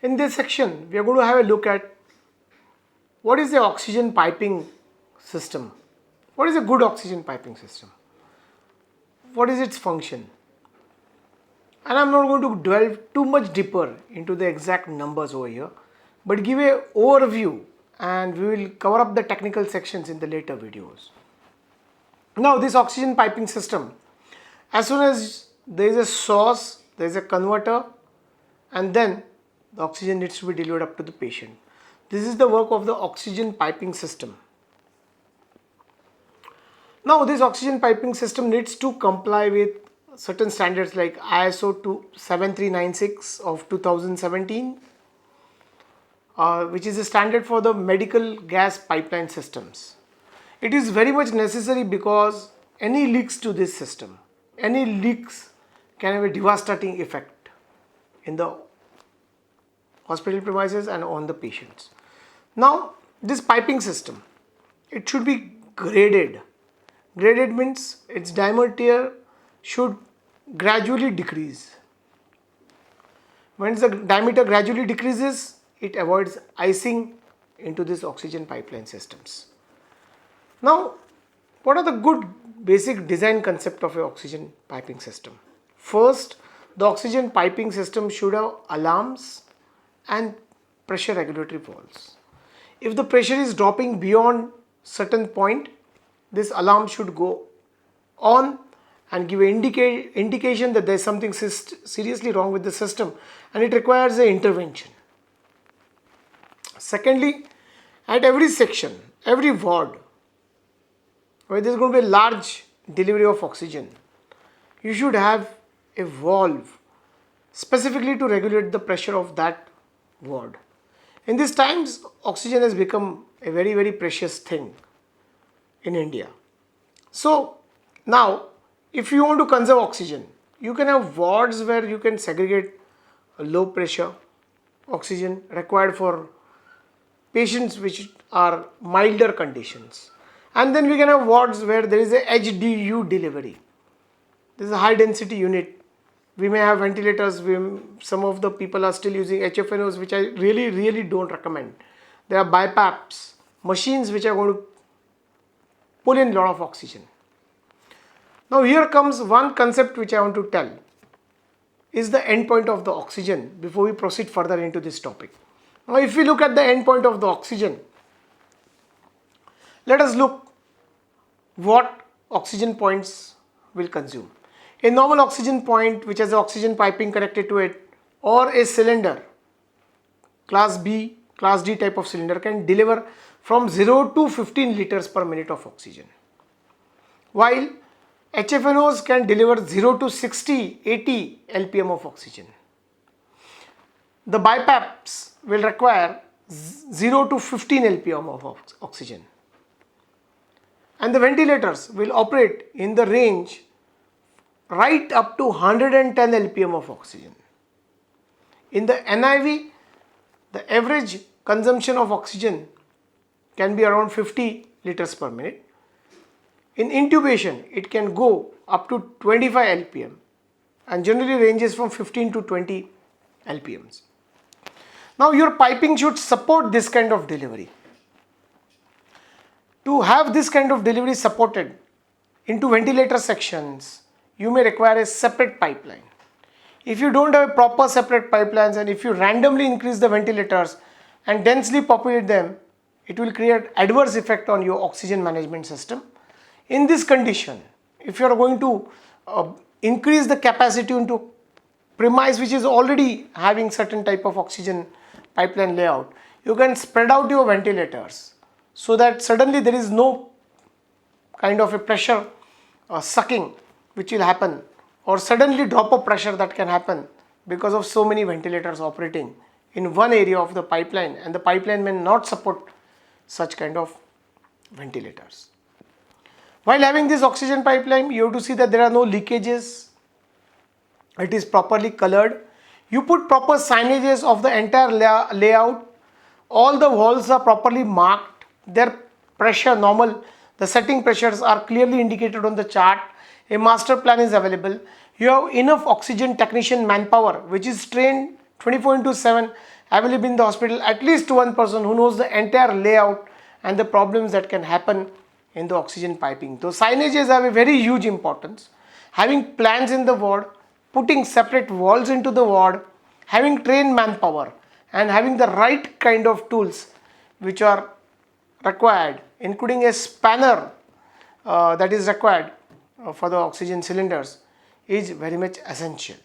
In this section, we are going to have a look at what is the oxygen piping system. What is a good oxygen piping system? What is its function? And I'm not going to delve too much deeper into the exact numbers over here, but give a overview and we will cover up the technical sections in the later videos. Now this oxygen piping system, as soon as there is a source, there is a converter, and then the oxygen needs to be delivered up to the patient. This is the work of the oxygen piping system. Now this oxygen piping system needs to comply with certain standards like ISO 7396 of 2017, which is a standard for the medical gas pipeline systems. It is very much necessary because any leaks to this system, any leaks can have a devastating effect in the hospital premises and on the patients. Now this piping system, it should be graded. Graded means its diameter should gradually decrease. When the diameter gradually decreases, it avoids icing into this oxygen pipeline systems. Now, what are the good basic design concept of an oxygen piping system? First, the oxygen piping system should have alarms and pressure regulatory valves. If the pressure is dropping beyond certain point, this alarm should go on and give an indication that there is something seriously wrong with the system and it requires an intervention. Secondly, at every section, every ward, where there is going to be a large delivery of oxygen, you should have a valve specifically to regulate the pressure of that ward. In these times, oxygen has become a very, very precious thing in India. So now, if you want to conserve oxygen, you can have wards where you can segregate low pressure oxygen required for patients which are milder conditions. And then we can have wards where there is a HDU delivery. This is a high density unit. We may have ventilators. Some of the people are still using HFNOs, which I really don't recommend. There are BiPAPs, machines which are going to pull in a lot of oxygen. Now here comes one concept which I want to tell is the endpoint of the oxygen before we proceed further into this topic. Now if we look at the endpoint of the oxygen, let us look what oxygen points will consume. A normal oxygen point which has oxygen piping connected to it or a cylinder, class B, class D type of cylinder can deliver from 0 to 15 liters per minute of oxygen. While HFNOs can deliver 0 to 60, 80 LPM of oxygen. The BiPAPs will require 0 to 15 LPM of oxygen. And the ventilators will operate in the range right up to 110 LPM of oxygen. In the NIV, the average consumption of oxygen can be around 50 liters per minute. In intubation, it can go up to 25 LPM and generally ranges from 15 to 20 LPMs. Now your piping should support this kind of delivery. To have this kind of delivery supported into ventilator sections, you may require a separate pipeline. If you don't have proper separate pipelines and if you randomly increase the ventilators and densely populate them, it will create adverse effect on your oxygen management system. In this condition, if you are going to increase the capacity into premise which is already having certain type of oxygen pipeline layout, you can spread out your ventilators so that suddenly there is no kind of a pressure sucking which will happen or suddenly drop of pressure that can happen because of so many ventilators operating in one area of the pipeline, and the pipeline may not support such kind of ventilators. While having this oxygen pipeline, you have to see that there are no leakages. It is properly colored. You put proper signages of the entire layout. All the walls are properly marked. Their pressure normal. The setting pressures are clearly indicated on the chart. A master plan is available. You have enough oxygen technician manpower which is trained 24/7 available in the hospital, at least one person who knows the entire layout and the problems that can happen in the oxygen piping. Those signages have a very huge importance. Having plans in the ward, putting separate walls into the ward, having trained manpower, and having the right kind of tools which are required, including a spanner that is required for the oxygen cylinders, is very much essential.